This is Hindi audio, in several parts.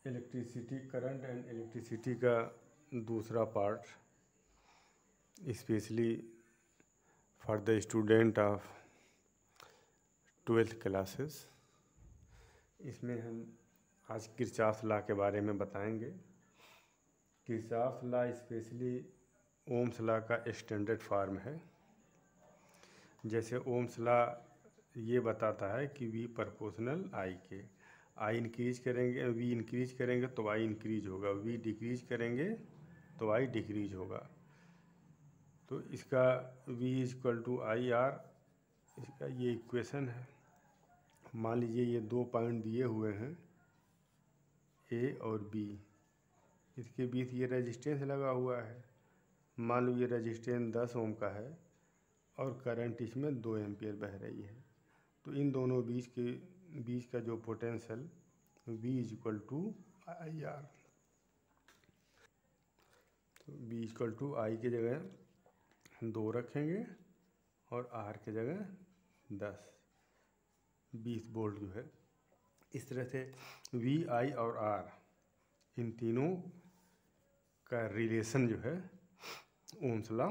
इलेक्ट्रिसिटी करंट एंड इलेक्ट्रिसिटी का दूसरा part specially for the student of 12th classes. इसमें हम आज किरचॉफ लॉ के बारे में बताएंगे। Kirchhoff law specially Ohm's law का स्टैंडर्ड फॉर्म है। जैसे ओम्स लॉ ये बताता है कि वी प्रोपोर्शनल आई के, आई इंक्रीज करेंगे, वी इंक्रीज करेंगे तो आई इंक्रीज होगा, वी डिक्रीज करेंगे तो आई डिक्रीज होगा। तो इसका v equal to I R, इसका ये इक्वेशन है। मान लीजिए ये दो पॉइंट दिए हुए हैं ए और बी, इसके बीच ये रेजिस्टेंस लगा हुआ है। लो ये रेजिस्टेंस 10 ओम का है और करंट इसमें 2 एम्पियर बह रही है। तो इन दोनों बीच का जो potential v equal to I R, तो v इक्वल टू आई की जगह 2 रखेंगे और r की जगह 20 वोल्ट जो है। इस तरह से v, i और r इन तीनों का रिलेशन जो है ओम्स लॉ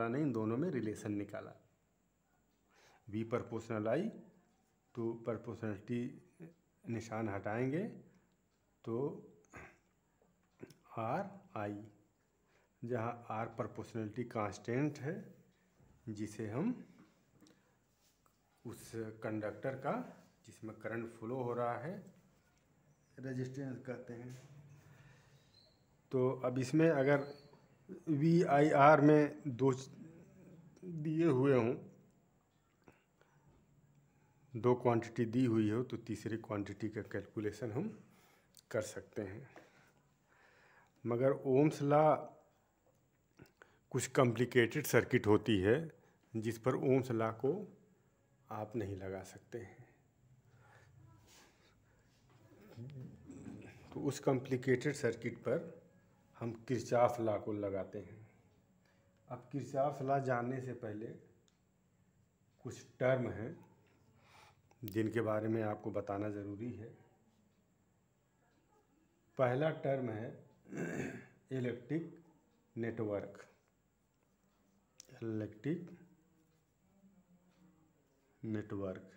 ने इन दोनों में रिलेशन निकाला। v प्रोपोर्शनल आई, तो प्रोपोर्शनलिटी निशान हटाएंगे तो आर आई, जहाँ आर प्रोपोर्शनलिटी कांस्टेंट है जिसे हम उस कंडक्टर का जिसमें करंट फ्लो हो रहा है रेजिस्टेंस कहते हैं। तो अब इसमें अगर वी आई आर में दो दिए हुए हों, दो क्वांटिटी दी हुई हो, तो तीसरी क्वांटिटी का कैलकुलेशन हम कर सकते हैं। मगर ओम्स लॉ कुछ कॉम्प्लिकेटेड सर्किट होती है जिस पर ओम्स लॉ को आप नहीं लगा सकते हैं। तो उस कॉम्प्लिकेटेड सर्किट पर हम किरचॉफ लॉ को लगाते हैं। अब किरचॉफ लॉ जानने से पहले कुछ टर्म हैं जिनके बारे में आपको बताना ज़रूरी है। पहला टर्म है इलेक्ट्रिक नेटवर्क। इलेक्ट्रिक नेटवर्क,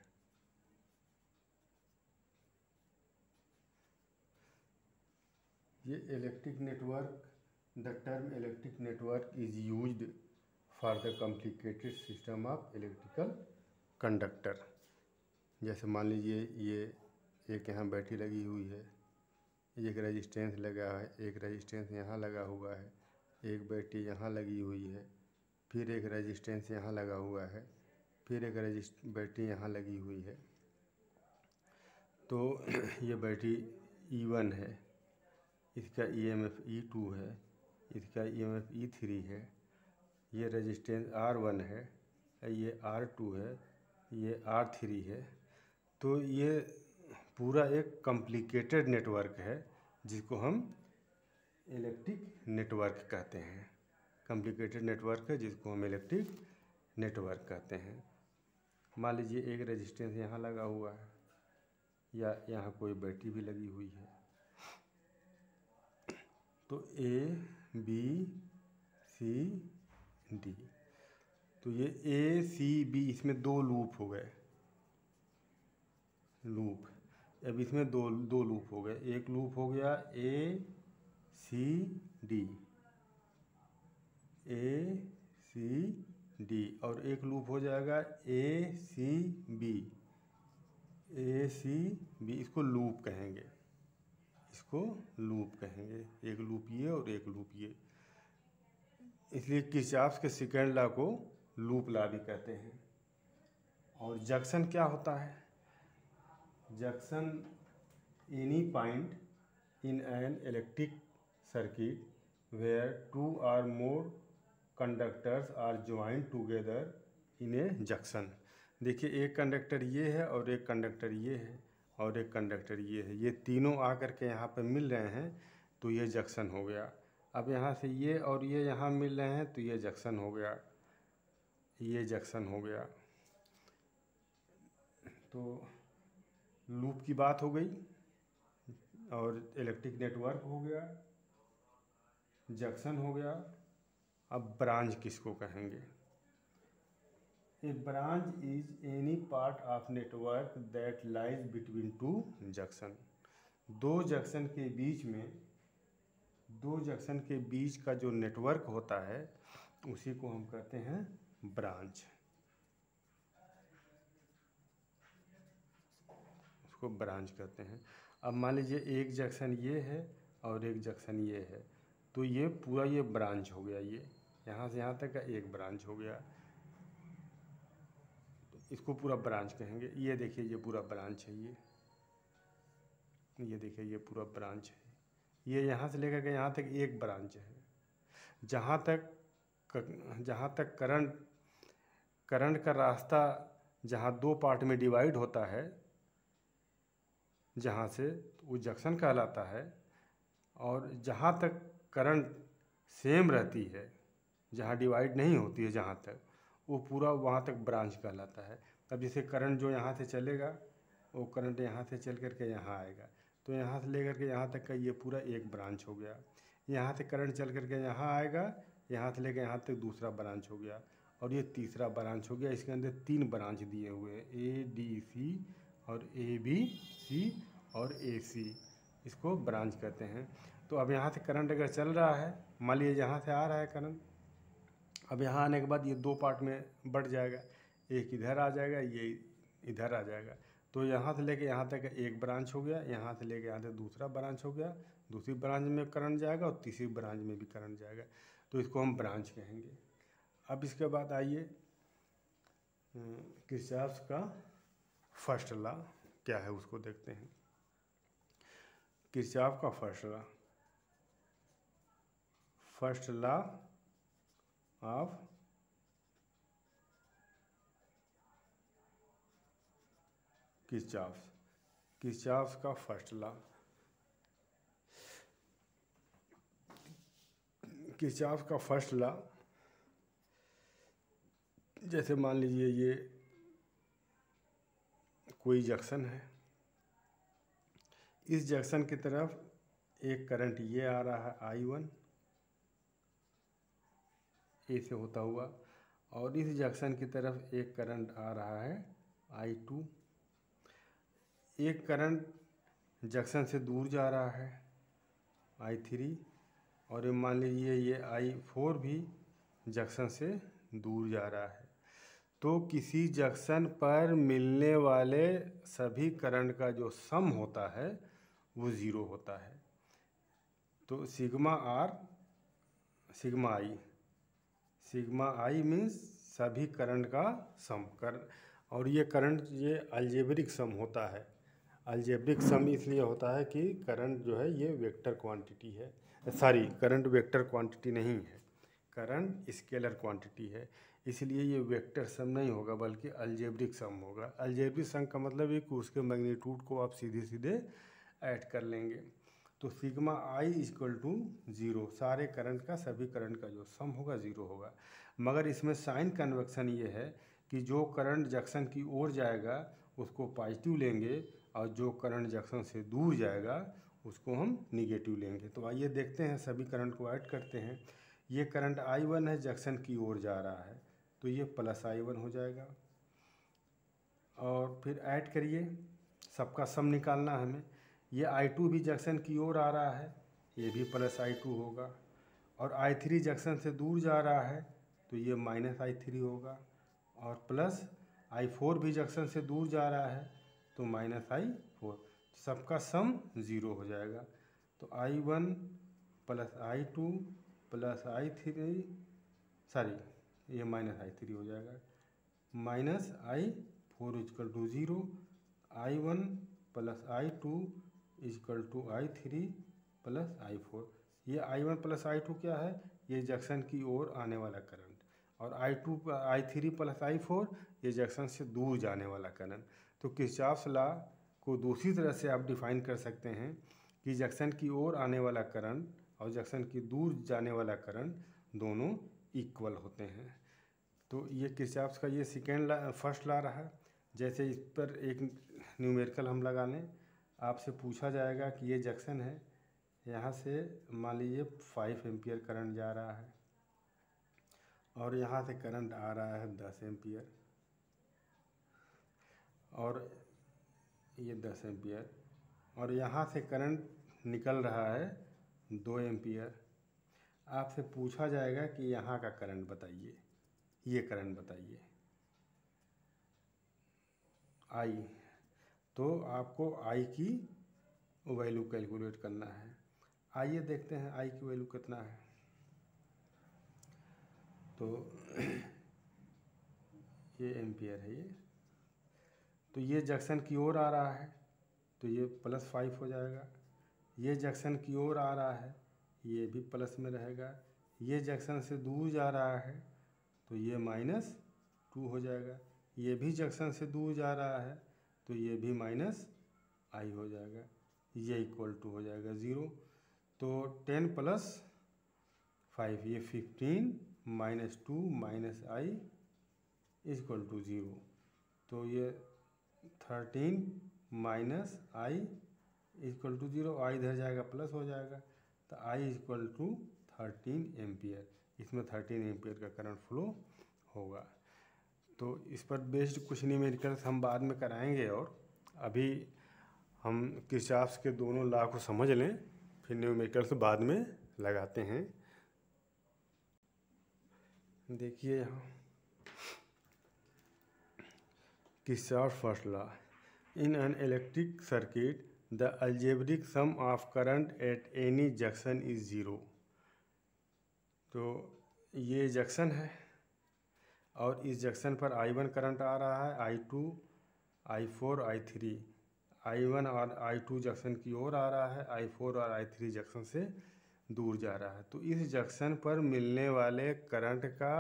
ये electric network, the term electric network is used for the complicated system of electrical conductor. जैसे मान लीजिए ये एक यहाँ बैटरी लगी हुई है, एक रेजिस्टेंस लगा है, एक रेजिस्टेंस यहाँ लगा हुआ है, एक बैटरी यहाँ लगी हुई है, फिर एक रेजिस्टेंस यहाँ लगा हुआ है, फिर एक बैटरी यहाँ लगी हुई है। तो ये बैटरी E1 है, इसका EMF E2 है, इसका EMF E3 है, ये रेजिस्टेंस R1 है, ये R2 है, ये R3 है। तो ये पूरा एक कॉम्प्लिकेटेड नेटवर्क है जिसको हम इलेक्ट्रिक नेटवर्क कहते हैं। कॉम्प्लिकेटेड नेटवर्क है जिसको हम इलेक्ट्रिक नेटवर्क कहते हैं। मान लीजिए एक रेजिस्टेंस यहाँ लगा हुआ है या यहाँ कोई बैटरी भी लगी हुई है। तो A, B, C, D, तो ये A, C, B इसमें दो लूप हो गए। लूप, अब इसमें दो लूप हो गए। एक लूप हो गया A, C, D, A, C, D, और एक लूप हो जाएगा A, C, B, A, C, B। इसको लूप कहेंगे, इसको लूप कहेंगे। एक लूप ये और एक लूप ये, इसलिए किरचॉफ के सेकंड लॉ को लूप लॉ भी कहते हैं। और जंक्शन क्या होता है? Junction any point in an electric circuit where two or more conductors are joint together in a junction. देखिए एक कंडक्टर ये है और एक कंडक्टर ये है और एक कंडक्टर ये है, ये तीनों आकर के यहाँ पे मिल रहे हैं तो ये जंक्शन हो गया। अब यहाँ से ये और ये यहाँ मिल रहे हैं तो ये जंक्शन हो गया, ये जंक्शन हो गया। तो लूप की बात हो गई और इलेक्ट्रिक नेटवर्क हो गया, जंक्शन हो गया। अब ब्रांच किसको कहेंगे? A branch is any part of network that lies between two junction. दो जंक्शन के बीच का जो नेटवर्क होता है उसी को हम कहते हैं ब्रांच। उसको ब्रांच कहते हैं। अब मान लीजिए एक जंक्शन ये है और एक जंक्शन ये है, तो ये पूरा ये ब्रांच हो गया। ये यहाँ से यहाँ तक का एक ब्रांच हो गया, तो इसको पूरा ब्रांच कहेंगे। ये देखिए ये पूरा ब्रांच है। ये देखिए ये पूरा ब्रांच है। ये यहाँ से लेकर के यहाँ तक एक ब्रांच है। जहाँ तक करंट का रास्ता जहाँ दो पार्ट में डिवाइड होता है, जहाँ से वो जंक्शन कहलाता है। और जहाँ तक करंट सेम रहती है, जहाँ डिवाइड नहीं होती है, जहाँ तक वो पूरा वहाँ तक ब्रांच कहलाता है। अब जैसे करंट जो यहाँ से चलेगा वो करंट यहाँ से चल करके यहाँ आएगा, तो यहाँ से लेकर के यहाँ तक का ये पूरा एक ब्रांच हो गया। यहाँ से करंट चल करके यहाँ आएगा, यहाँ से लेकर यहाँ तक दूसरा ब्रांच हो गया, और ये तीसरा ब्रांच हो गया। इसके अंदर तीन ब्रांच दिए हुए हैं, ए डी सी और ए बी सी और ए सी, इसको ब्रांच कहते हैं। तो अब यहाँ से करंट अगर चल रहा है, मान लीजिए यहाँ से आ रहा है करंट, अब यहाँ आने के बाद ये दो पार्ट में बढ़ जाएगा, एक इधर आ जाएगा, ये इधर आ जाएगा। तो यहाँ से लेके यहाँ तक एक ब्रांच हो गया, यहाँ से लेके यहाँ तक दूसरा ब्रांच हो गया, दूसरी ब्रांच में करंट जाएगा और तीसरी ब्रांच में भी करंट जाएगा, तो इसको हम ब्रांच कहेंगे। अब इसके बाद आइए किरचॉफ का फर्स्ट लॉ क्या है उसको देखते हैं। किरचॉफ का फर्स्ट लॉ ऑफ किरचॉफ का फर्स्ट लॉ। किरचॉफ का फर्स्ट लॉ, जैसे मान लीजिए ये कोई जंक्शन है, इस जंक्शन की तरफ एक करंट ये आ रहा है I1 ए से होता हुआ, और इस जंक्शन की तरफ एक करंट आ रहा है I2। एक करंट जंक्शन से दूर जा रहा है I3, और ये मान लीजिए ये I4 भी जंक्शन से दूर जा रहा है। तो किसी जंक्शन पर मिलने वाले सभी करंट का जो सम होता है वो ज़ीरो होता है। तो सिग्मा आई मीन्स सभी करंट का सम कर, और ये करंट ये अलजेब्रिक सम होता है। अलजेब्रिक सम इसलिए होता है कि करंट जो है ये वेक्टर क्वांटिटी है, करंट वेक्टर क्वांटिटी नहीं है, करंट स्केलर क्वांटिटी है, इसलिए ये वेक्टर सम नहीं होगा बल्कि अलजेब्रिक सम होगा। अलजेब्रिक सम का मतलब है कि उसके मैग्नीट्यूड को आप सीधे ऐड कर लेंगे। तो sigma I equal to zero, सारे करंट का सभी करंट का जो सम होगा ज़ीरो होगा। मगर इसमें साइन कन्वेक्शन ये है कि जो करंट जंक्शन की ओर जाएगा उसको पॉजिटिव लेंगे, और जो करंट जंक्शन से दूर जाएगा उसको हम निगेटिव लेंगे। तो आइए देखते हैं, सभी करंट को ऐड करते हैं। ये करंट I1 है, जंक्शन की ओर जा रहा है, तो ये प्लस I1 हो जाएगा। और फिर ऐड करिए, सबका सम निकालना है हमें। ये I2 भी जंक्शन की ओर आ रहा है, ये भी प्लस I2 होगा। और I3 जंक्शन से दूर जा रहा है, तो ये माइनस I3 होगा। और प्लस I4 भी जंक्शन से दूर जा रहा है, तो माइनस I4, सबका सम ज़ीरो हो जाएगा। तो I1 plus I2 plus I3, ये माइनस I3 हो जाएगा, minus I4 equal to zero. I1 plus I2 equal to I3 plus I4। ये I1 प्लस I2 क्या है? ये जंक्शन की ओर आने वाला करंट, और I3 प्लस I4 ये जंक्शन से दूर जाने वाला करंट। तो किरचॉफ लॉ को दूसरी तरह से आप डिफाइन कर सकते हैं कि जंक्शन की ओर आने वाला करंट और जंक्शन की दूर जाने वाला करंट दोनों इक्वल होते हैं। तो ये किरचॉफ का ये फर्स्ट लॉ रहा। जैसे इस पर एक न्यूमेरिकल हम लगा लें, आपसे पूछा जाएगा कि ये जंक्शन है, यहाँ से मान लीजिए 5 एम्पियर करंट जा रहा है और यहाँ से करंट आ रहा है 10 एम्पियर, और ये 10 एम्पियर, और यहाँ से करंट निकल रहा है 2 एम्पियर। आपसे पूछा जाएगा कि यहाँ का करंट बताइए, ये करंट बताइए आई। तो आपको आई की वैल्यू कैलकुलेट करना है। आइए देखते हैं आई की वैल्यू कितना है। तो ये एम्पियर है ये, तो ये जंक्शन की ओर आ रहा है तो ये +5 हो जाएगा। ये जंक्शन की ओर आ रहा है, ये भी प्लस में रहेगा। ये जंक्शन से दूर जा रहा है तो ये -2 हो जाएगा। ये भी जंक्शन से दूर जा रहा है तो ये भी -i हो जाएगा। ये इक्वल टू हो जाएगा 0। तो 10 + 5 ये 15 -2 -i इक्वल टू 0। तो ये 13 -i इक्वल टू 0। आई इधर जाएगा प्लस हो जाएगा, तो आई इक्वल टू 13 एम्पियर। इसमें 13 एम्पियर का करंट फ्लो होगा। तो इस पर बेस्ड कुछ न्यूमेरिकल्स हम बाद में कराएंगे, और अभी हम किरचॉफ्स के दोनों लॉ को समझ लें, फिर न्यूमेरिकल्स बाद में लगाते हैं। देखिए यहाँ Kirchhoff's first law, in an electric circuit the algebraic sum of current at any junction is 0। तो ये जंक्शन है और इस जंक्शन पर I1 करंट आ रहा है, I2, I4, I3। I1 और I2 जंक्शन की ओर आ रहा है, I4 और I3 जंक्शन से दूर जा रहा है। तो इस जंक्शन पर मिलने वाले करंट का,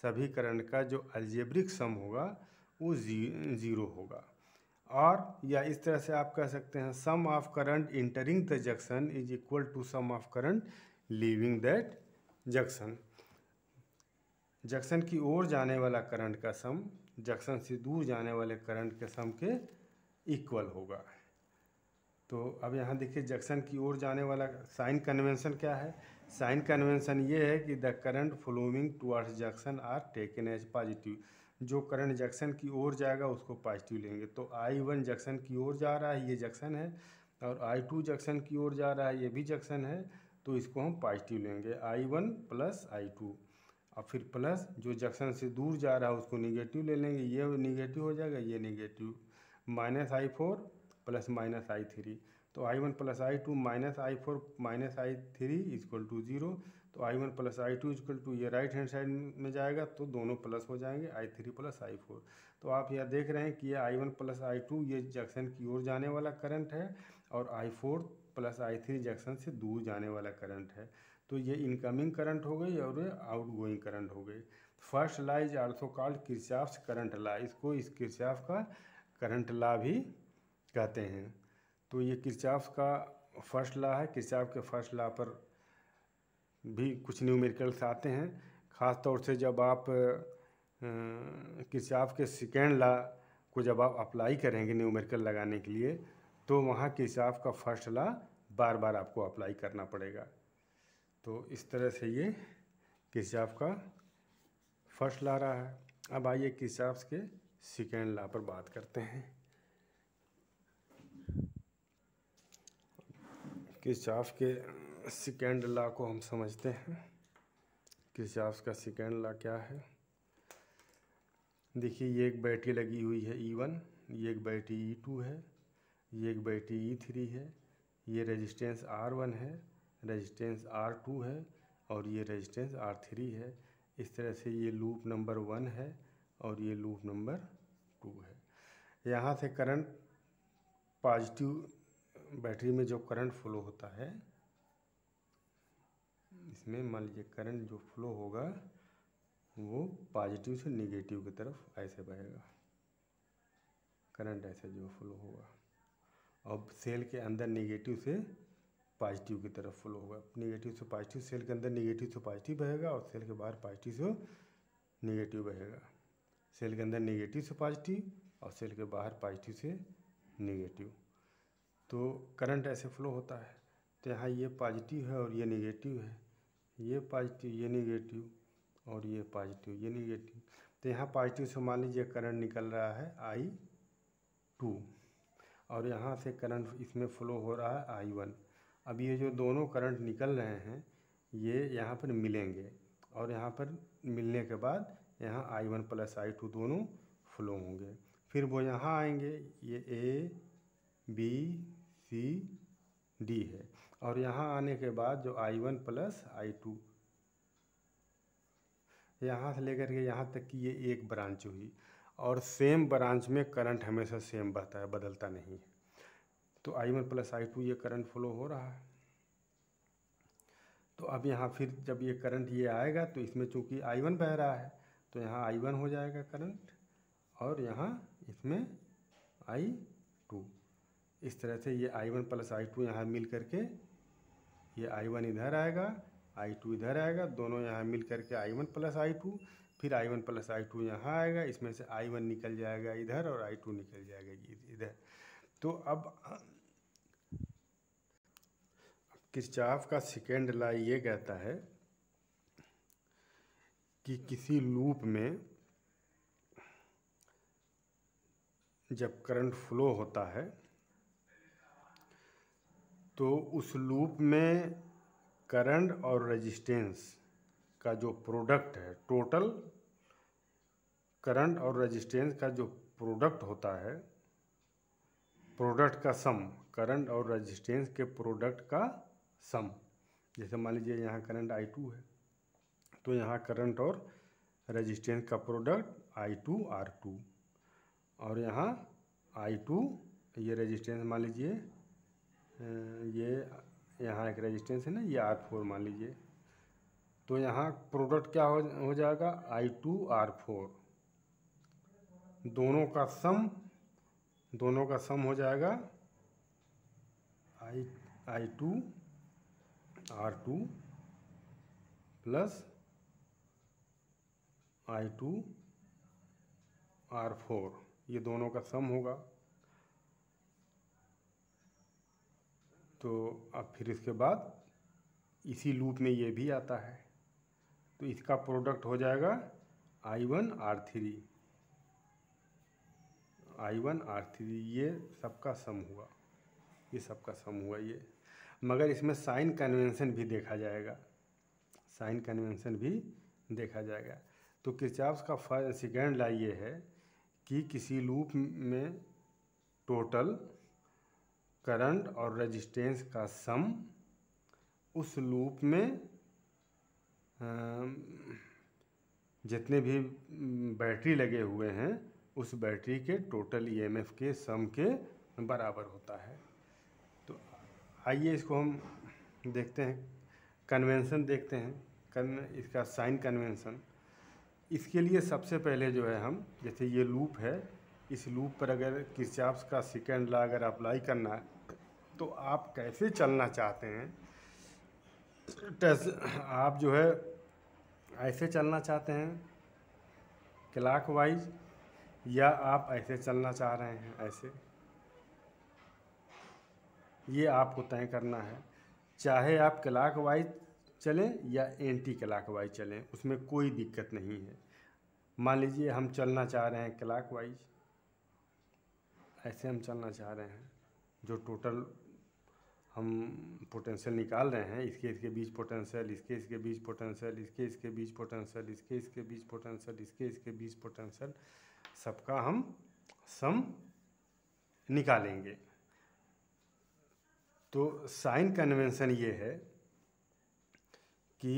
सभी करंट का जो अलजेब्रिक सम होगा वो 0 होगा। और या इस तरह से आप कह सकते हैं, sum of current entering the junction is equal to sum of current leaving that junction. Junction की ओर जाने वाला करंट का सम जंक्शन से दूर जाने वाले करंट के सम के इक्वल होगा। तो अब यहाँ देखिए, जंक्शन की ओर जाने वाला साइन कन्वेंशन क्या है? साइन कन्वेंशन ये है कि the current flowing towards junction are taken as positive. जो करंट जंक्शन की ओर जाएगा उसको पॉजिटिव लेंगे। तो I1 जंक्शन की ओर जा रहा है, ये जंक्शन है, और I2 जंक्शन की ओर जा रहा है, ये भी जंक्शन है, तो इसको हम पॉजिटिव लेंगे, I1 + I2। और फिर प्लस जो जंक्शन से दूर जा रहा है उसको निगेटिव ले लेंगे, ये निगेटिव हो जाएगा, ये निगेटिव, -I4 + -I3। तो I1 + I2 -I4 - I3 equal to 0। तो I1 + I2 इक्वल टू, ये राइट हैंड साइड में जाएगा तो दोनों प्लस हो जाएंगे, I3 + I4। तो आप यह देख रहे हैं कि ये I1 + I2 ये जंक्शन की ओर जाने वाला करंट है, और I4 + I3 जंक्शन से दूर जाने वाला करंट है। तो ये इनकमिंग करंट हो गई और ये आउटगोइंग करंट हो गई। First law is also called Kirchhoff's current law. इसको इस किरचॉफ का करंट लॉ भी कहते हैं। तो ये किरचॉफ का फर्स्ट लॉ है। किरचॉफ के फर्स्ट लॉ पर भी कुछ न्यूमेरिकल्स आते हैं, ख़ास तौर से जब आप किरचॉफ के सेकेंड लॉ को जब आप अप्लाई करेंगे न्यूमेरिकल लगाने के लिए, तो वहाँ किरचॉफ का फर्स्ट लॉ बार बार आपको अप्लाई करना पड़ेगा। तो इस तरह से ये किरचॉफ का फर्स्ट लॉ रहा है। अब आइए किरचॉफ के सेकेंड लॉ पर बात करते हैं। किरचॉफ के सेकेंड लॉ को हम समझते हैं। किरचॉफ का सेकेंड लॉ क्या है? देखिए, ये एक बैटरी लगी हुई है E1, ये एक बैटरी E2 है, ये एक बैटरी E3 है, ये रेजिस्टेंस R1 है, रेजिस्टेंस R2 है, और ये रेजिस्टेंस R3 है। इस तरह से ये लूप नंबर 1 है और ये लूप नंबर 2 है। यहाँ से करंट पॉजिटिव, बैटरी में जो करंट फ्लो होता है, इसमें मान लीजिए करंट जो फ्लो होगा वो पॉजिटिव से निगेटिव की तरफ ऐसे बहेगा, करंट ऐसे जो फ्लो होगा। और सेल के अंदर निगेटिव से पॉजिटिव की तरफ फ्लो होगा, निगेटिव से पॉजिटिव, सेल के अंदर निगेटिव से पॉजिटिव बहेगा और सेल के बाहर पॉजिटिव से निगेटिव बहेगा। सेल के अंदर नेगेटिव से पॉजिटिव और सेल के बाहर पॉजिटिव से नेगेटिव। तो करंट ऐसे फ्लो होता है। तो यहाँ ये पॉजिटिव है और ये नेगेटिव है, ये पॉजिटिव ये नेगेटिव और ये पॉजिटिव ये नेगेटिव। तो यहाँ पॉजिटिव से मान लीजिए करंट निकल रहा है I2 और यहाँ से करंट इसमें फ्लो हो रहा है I1। अब ये जो दोनों करंट निकल रहे हैं ये यहाँ पर मिलेंगे और यहाँ पर मिलने के बाद यहाँ I1 प्लस I2 दोनों फ्लो होंगे। फिर वो यहाँ आएंगे, ये A B C D है और यहाँ आने के बाद जो I1 प्लस I2 यहाँ से लेकर के यहाँ तक की ये एक ब्रांच हुई और सेम ब्रांच में करंट हमेशा सेम बहता है, बदलता नहीं है। तो I1 प्लस I2 ये करंट फ्लो हो रहा है। तो अब यहाँ फिर जब ये करंट ये आएगा तो इसमें चूँकि I1 बह रहा है तो यहाँ I1 हो जाएगा करंट और यहाँ इसमें I2। इस तरह से ये I1 प्लस I2 यहाँ मिल करके ये I1 इधर आएगा, I2 इधर आएगा, दोनों यहाँ मिल करके I1 प्लस I2, फिर I1 प्लस I2 यहाँ आएगा, इसमें से I1 निकल जाएगा इधर और I2 निकल जाएगा इधर। तो अब किरचॉफ का सेकेंड लॉ ये कहता है कि किसी लूप में जब करंट फ्लो होता है तो उस लूप में करंट और रेजिस्टेंस का जो प्रोडक्ट है, टोटल करंट और रेजिस्टेंस का जो प्रोडक्ट होता है, प्रोडक्ट का सम, करंट और रेजिस्टेंस के प्रोडक्ट का सम। जैसे मान लीजिए यहाँ करंट I2 है तो यहाँ करंट और रेजिस्टेंस का प्रोडक्ट I2 R2 और यहाँ I2 ये रेजिस्टेंस मान लीजिए, ये यहाँ एक रेजिस्टेंस है ना, ये R4 मान लीजिए। तो यहाँ प्रोडक्ट क्या हो जाएगा I2 R4, दोनों का सम हो जाएगा I2 R2 plus I2 R4, ये दोनों का सम होगा। तो अब फिर इसके बाद इसी लूप में ये भी आता है तो इसका प्रोडक्ट हो जाएगा I1 R3, ये सबका सम हुआ, ये सबका सम हुआ ये। मगर इसमें साइन कन्वेंशन भी देखा जाएगा, साइन कन्वेंशन भी देखा जाएगा। तो किरचॉफ का सेकेंड लॉ ये है कि किसी लूप में टोटल करंट और रेजिस्टेंस का सम उस लूप में जितने भी बैटरी लगे हुए हैं उस बैटरी के टोटल ईएमएफ के सम के बराबर होता है। तो आइए इसको हम देखते हैं, कन्वेंशन देखते हैं, इसका साइन कन्वेंशन। इसके लिए सबसे पहले जो है हम, जैसे ये लूप है, इस लूप पर अगर किरचॉफ का सेकेंड लॉ अगर अप्लाई करना है तो आप कैसे चलना चाहते हैं, आप जो है ऐसे चलना चाहते हैं क्लॉकवाइज या आप ऐसे चलना चाह रहे हैं ऐसे, ये आपको तय करना है। चाहे आप क्लॉकवाइज चलें या एंटी क्लॉकवाइज चलें, उसमें कोई दिक्कत नहीं है। मान लीजिए हम चलना चाह रहे हैं क्लॉकवाइज, ऐसे हम चलना चाह रहे हैं, जो टोटल हम पोटेंशियल निकाल रहे हैं, इसके बीच पोटेंशियल, इसके बीच पोटेंशियल, इसके बीच पोटेंशियल, इसके बीच पोटेंशियल, इसके बीच पोटेंशियल, सबका हम सम निकालेंगे। तो साइन कन्वेंशन ये है कि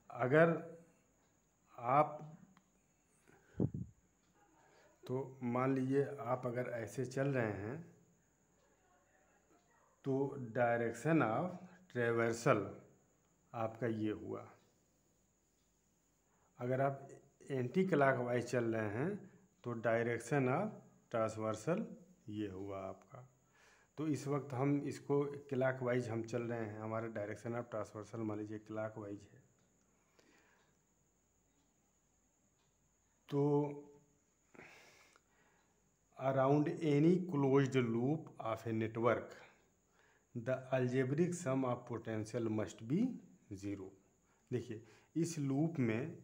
अगर आप, तो मान लीजिए आप अगर ऐसे चल रहे हैं तो डायरेक्शन ऑफ ट्रेवर्सल आपका ये हुआ। अगर आप एंटी क्लॉकवाइज चल रहे हैं तो डायरेक्शन ऑफ ट्रांसवर्सल ये हुआ आपका। तो इस वक्त हम इसको क्लॉकवाइज हम चल रहे हैं, हमारा डायरेक्शन ऑफ ट्रांसवर्सल मान लीजिए क्लॉकवाइज है। तो around any closed loop of a network the algebraic sum of potential must be zero. देखिए इस लूप में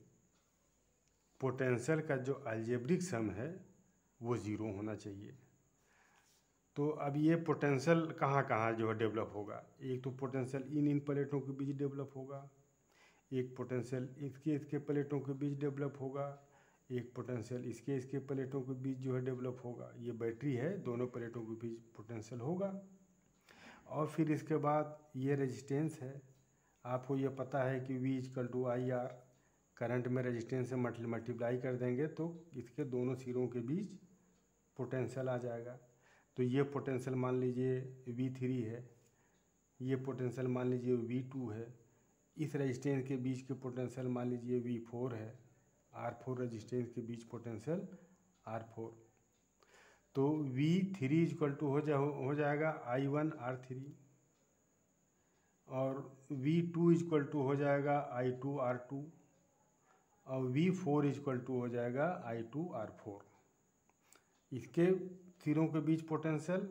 पोटेंशियल का जो अलजेब्रिक सम है वो ज़ीरो होना चाहिए। तो अब ये पोटेंशियल कहाँ कहाँ जो है डेवलप होगा, एक तो पोटेंशियल इन प्लेटों के बीच डेवलप होगा, एक पोटेंशियल इसके प्लेटों के बीच डेवलप होगा, एक पोटेंशियल इसके प्लेटों के बीच जो है डेवलप होगा। ये बैटरी है, दोनों प्लेटों के बीच पोटेंशियल होगा। और फिर इसके बाद ये रेजिस्टेंस है, आपको ये पता है कि V=IR, करंट में रेजिस्टेंस से मल्टीप्लाई कर देंगे तो इसके दोनों सिरों के बीच पोटेंशियल आ जाएगा। तो ये पोटेंशियल मान लीजिए V3 है, ये पोटेंशियल मान लीजिए V2 है, इस रेजिस्टेंस के बीच के पोटेंशियल मान लीजिए V4 है, R4 रेजिस्टेंस के बीच पोटेंशियल R4। तो V3 हो जाएगा I1R3 और V2 हो जाएगा I2R2 और V4 हो जाएगा I2R4। इसके सिरों के बीच पोटेंशियल,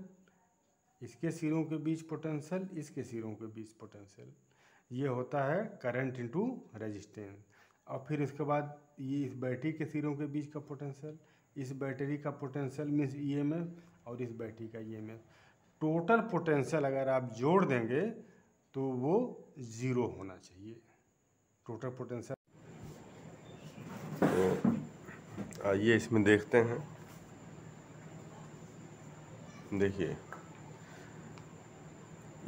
इसके सिरों के बीच पोटेंशियल, इसके सिरों के बीच पोटेंशियल, ये होता है करंट इनटू रेजिस्टेंस। और फिर इसके बाद ये इस बैटरी के सिरों के बीच का पोटेंशियल, इस बैटरी का पोटेंशियल मीन्स EMF और इस बैटरी का EMF, टोटल पोटेंशियल अगर आप जोड़ देंगे तो वो ज़ीरो होना चाहिए, टोटल पोटेंशियल। तो आइए इसमें देखते हैं। देखिए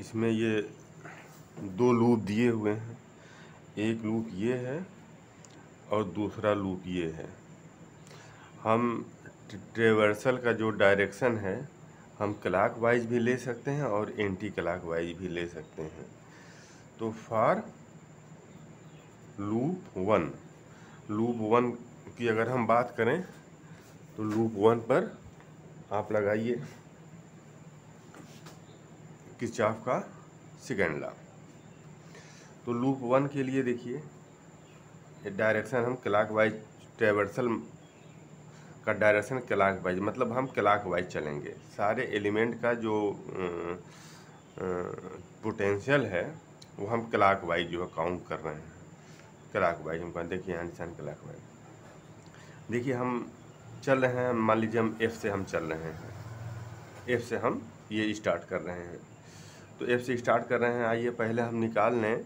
इसमें ये दो लूप दिए हुए हैं, एक लूप ये है और दूसरा लूप ये है। हम ट्रेवर्सल का जो डायरेक्शन है हम क्लॉकवाइज भी ले सकते हैं और एंटी क्लॉकवाइज भी ले सकते हैं। तो फॉर लूप वन की अगर हम बात करें तो लूप वन पर आप लगाइए किरचॉफ का सेकंड लॉ। तो लूप वन के लिए देखिए डायरेक्शन हम क्लॉकवाइज, ट्रेवर्सल का डायरेक्शन क्लॉकवाइज, मतलब हम क्लॉकवाइज चलेंगे। सारे एलिमेंट का जो पोटेंशियल है वो हम क्लॉकवाइज जो है काउंट कर रहे हैं, क्लॉकवाइज हम देखिए यहाँ निशान क्लॉकवाइज। देखिए हम चल रहे हैं, मान लीजिए हम F से हम चल रहे हैं, F से हम ये स्टार्ट कर रहे हैं। तो F से स्टार्ट कर रहे हैं, आइए पहले हम निकाल लें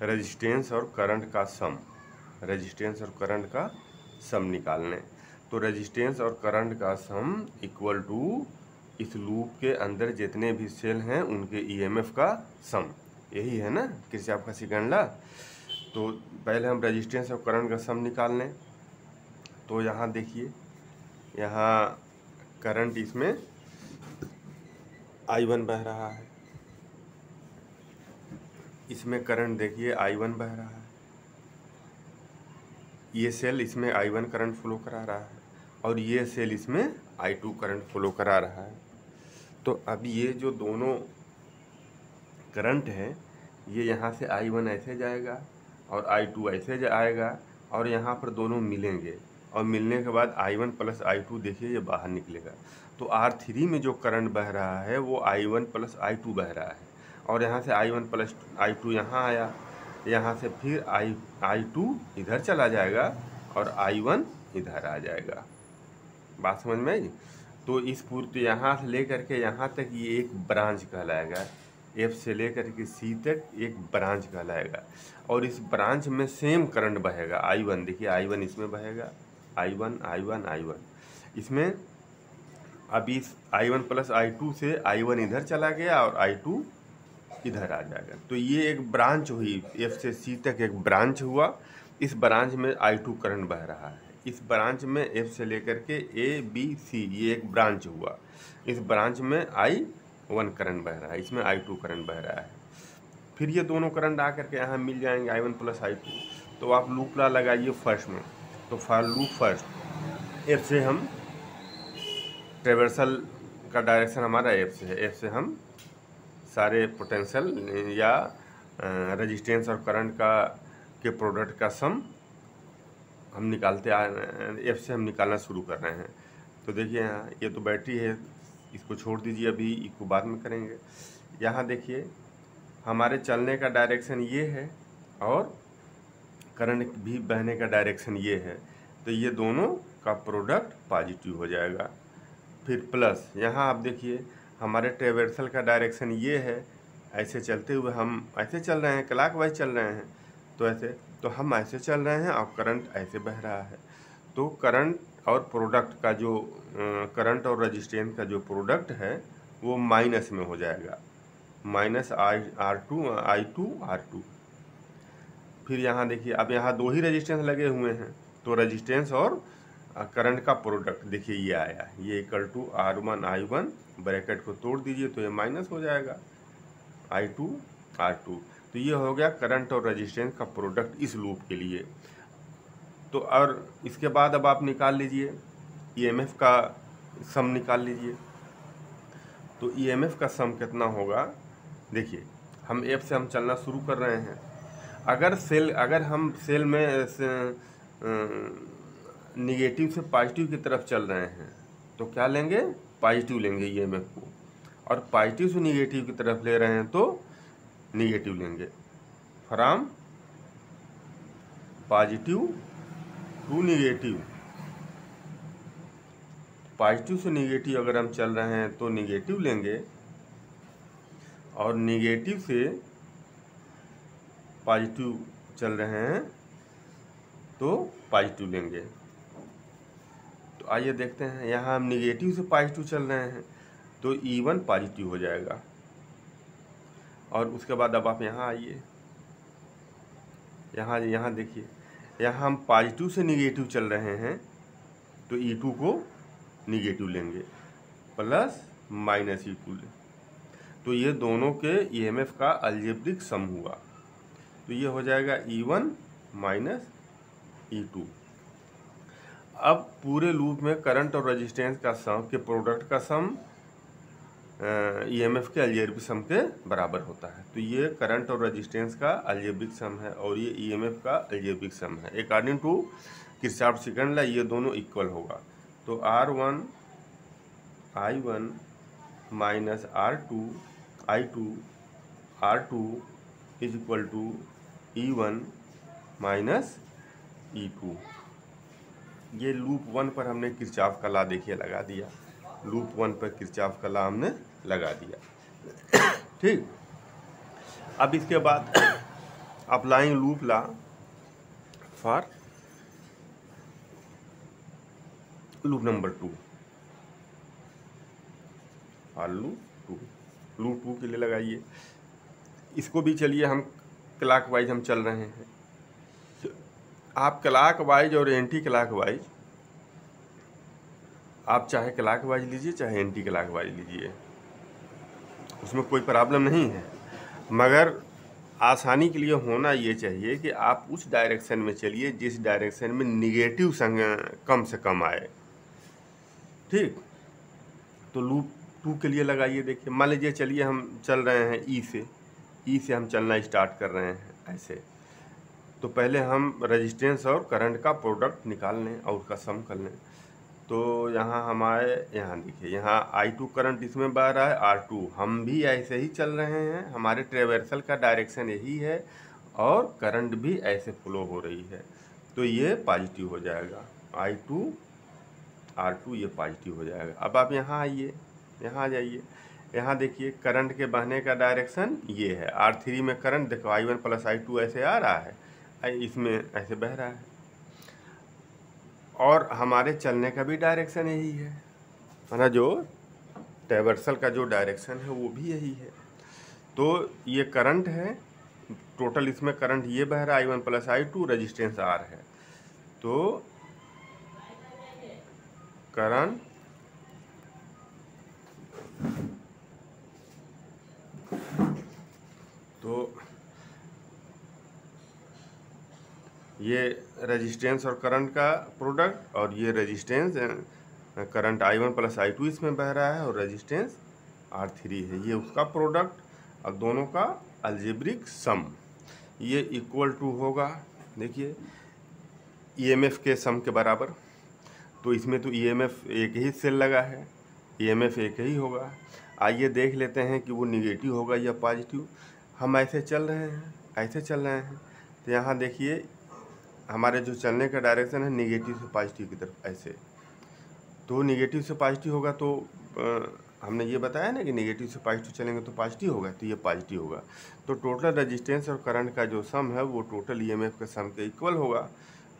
रेजिस्टेंस और करंट का सम, रेजिस्टेंस और करंट का सम निकाल लें। तो रेजिस्टेंस और करंट का सम इक्वल टू इस लूप के अंदर जितने भी सेल हैं उनके EMF का सम, यही है ना किरचॉफ का सेकंड लॉ। तो पहले हम रेजिस्टेंस और करंट का सम निकाल लें। तो यहाँ देखिए, यहाँ करंट इसमें I1 बह रहा है, इसमें करंट देखिए I1 बह रहा है, ये सेल इसमें I1 करंट फ्लो करा रहा है और ये सेल इसमें I2 करंट फ्लो करा रहा है। तो अब ये जो दोनों करंट है ये यहाँ से I1 ऐसे जाएगा और I2 ऐसे जाएगा और यहाँ पर दोनों मिलेंगे और मिलने के बाद I1 प्लस I2 देखिए ये बाहर निकलेगा। तो R3 में जो करंट बह रहा है वो I1 प्लस I2 बह रहा है और यहाँ से I1 प्लस I2 यहाँ आया, यहाँ से फिर I2 इधर चला जाएगा और I1 इधर आ जाएगा। बात समझ में आई? तो इस पूरे यहाँ से लेकर के यहाँ तक ये एक ब्रांच कहलाएगा, F से लेकर के C तक एक ब्रांच कहलाएगा और इस ब्रांच में सेम करंट बहेगा I1। देखिए I1 इसमें बहेगा, I1 इसमें। अब इस I1 प्लस I2 से I1 इधर चला गया और I2 इधर आ जाएगा। तो ये एक ब्रांच हुई, F से C तक एक ब्रांच हुआ। इस ब्रांच में I2 करंट बह रहा है, इस ब्रांच में F से लेकर के A B C ये एक ब्रांच हुआ, इस ब्रांच में I1 करंट बह रहा है, इसमें I2 करंट बह रहा है। फिर ये दोनों करंट आकर के यहाँ मिल जाएंगे I1 प्लस I2। तो आप लूप लॉ लगाइए फर्स्ट में। तो फॉर लूप फर्स्ट F से हम ट्रेवर्सल का डायरेक्शन हमारा F से है, F से हम सारे पोटेंशियल या रेजिस्टेंस और करंट का के प्रोडक्ट का सम हम निकालते F से हम निकालना शुरू कर रहे हैं। तो देखिए यहाँ ये तो बैटरी है, इसको छोड़ दीजिए, अभी इसको बाद में करेंगे। यहाँ देखिए हमारे चलने का डायरेक्शन ये है और करंट भी बहने का डायरेक्शन ये है, तो ये दोनों का प्रोडक्ट पॉजिटिव हो जाएगा। फिर प्लस यहाँ आप देखिए हमारे ट्रेवर्सल का डायरेक्शन ये है, ऐसे चलते हुए हम ऐसे चल रहे हैं, क्लॉकवाइज चल रहे हैं, तो ऐसे तो हम ऐसे चल रहे हैं और करंट ऐसे बह रहा है। तो करंट और प्रोडक्ट का जो करंट और रेजिस्टेंस का जो प्रोडक्ट है वो माइनस में हो जाएगा, माइनस I2 फिर यहाँ देखिए अब यहाँ दो ही रेजिस्टेंस लगे हुए हैं, तो रेजिस्टेंस और करंट का प्रोडक्ट देखिए ये आया, ये equal to R1 I1, bracket को तोड़ दीजिए तो ये माइनस हो जाएगा I2 R2। तो ये हो गया करंट और रेजिस्टेंस का प्रोडक्ट इस लूप के लिए। तो और इसके बाद अब आप निकाल लीजिए EMF का सम निकाल लीजिए। तो EMF का सम कितना होगा, देखिए हम F से हम चलना शुरू कर रहे हैं। अगर हम सेल में निगेटिव से पॉजिटिव की तरफ चल रहे हैं तो क्या लेंगे, पॉजिटिव लेंगे EMF को, और पॉजिटिव से निगेटिव की तरफ ले रहे हैं तो निगेटिव लेंगे। From positive to negative, positive से निगेटिव अगर हम चल रहे हैं तो निगेटिव लेंगे, और निगेटिव से पॉजिटिव चल रहे हैं तो पॉजिटिव लेंगे। तो आइए देखते हैं, यहाँ हम निगेटिव से पॉजिटिव चल रहे हैं तो E1 पॉजिटिव हो जाएगा। और उसके बाद अब आप यहाँ आइए, यहाँ देखिए, यहाँ हम पॉजिटिव से निगेटिव चल रहे हैं तो E2 को निगेटिव लेंगे, प्लस माइनस E2 ले, तो ये दोनों के EMF का अलजेब्रिक सम हुआ, तो ये हो जाएगा E1 माइनस E2। अब पूरे लूप में करंट और रेजिस्टेंस का सम के प्रोडक्ट का सम EMF के अलजेब्रिक सम के बराबर होता है। तो ये करंट और रेजिस्टेंस का अलजेब्रिक सम है और ये EMF का अलजेब्रिक सम है। According to Kirchhoff second law ये दोनों इक्वल होगा। तो R1 I1 minus R2 I2 R2 is equal to E1 minus E2। ये लूप 1 पर हमने किरचॉफ का लॉ देखिए लगा दिया, लूप 1 पर किरचॉफ का लॉ हमने लगा दिया। ठीक, अब इसके बाद applying loop law for loop number 2, और लूप 2 के लिए लगाइए। इसको भी चलिए हम क्लॉकवाइज हम चल रहे हैं, आप क्लॉकवाइज और एंटी क्लॉकवाइज, आप चाहे क्लॉकवाइज लीजिए चाहे एंटी क्लॉकवाइज लीजिए, उसमें कोई प्रॉब्लम नहीं है, मगर आसानी के लिए होना ये चाहिए कि आप उस डायरेक्शन में चलिए जिस डायरेक्शन में निगेटिव कम से कम आए। ठीक, तो लूप 2 के लिए लगाइए। देखिए मान लीजिए चलिए हम चल रहे हैं ई से हम चलना स्टार्ट कर रहे हैं ऐसे, तो पहले हम रेजिस्टेंस और करंट का प्रोडक्ट निकाल लें और उसका सम कर लें। तो यहाँ हमारे यहाँ देखिए, यहाँ I2 करंट इसमें बह रहा है, R2 हम भी ऐसे ही चल रहे हैं, हमारे ट्रेवर्सल का डायरेक्शन यही है और करंट भी ऐसे फ्लो हो रही है, तो ये पॉजिटिव हो जाएगा, I2 R2 ये पॉजिटिव हो जाएगा। अब आप यहाँ आइए, यहाँ आ जाइए, यहाँ देखिए करंट के बहने का डायरेक्शन ये है, R3 में करंट देखो I1 प्लस I2 ऐसे आ रहा है, इसमें ऐसे बह रहा है, और हमारे चलने का भी डायरेक्शन यही है, ना, जो ट्रेवर्सल का जो डायरेक्शन है वो भी यही है। तो ये करंट है, टोटल इसमें करंट ये बह रहा है I1 plus I2, resistance R है, तो करंट तो ये रेजिस्टेंस और करंट का प्रोडक्ट, और ये resistance current I1 plus I2 इसमें बह रहा है और रेजिस्टेंस R3 है, ये उसका प्रोडक्ट, और दोनों का अलजेब्रिक सम ये इक्वल टू होगा, देखिए EMF के सम के बराबर। तो इसमें तो ईएमएफ एक ही सेल लगा है, ईएमएफ एक ही होगा। आइए देख लेते हैं कि वो निगेटिव होगा या पॉजिटिव। हम ऐसे चल रहे हैं, ऐसे चल रहे हैं, तो यहाँ देखिए हमारे जो चलने का डायरेक्शन है निगेटिव से पॉजिटिव की तरफ ऐसे, तो निगेटिव से पॉजिटिव होगा। तो हमने ये बताया ना कि निगेटिव से पॉजिटिव चलेंगे तो पॉजिटिव होगा, तो ये पॉजिटिव होगा। तो टोटल रेजिस्टेंस और करंट का जो सम है वो टोटल ईएमएफ के सम के इक्वल होगा,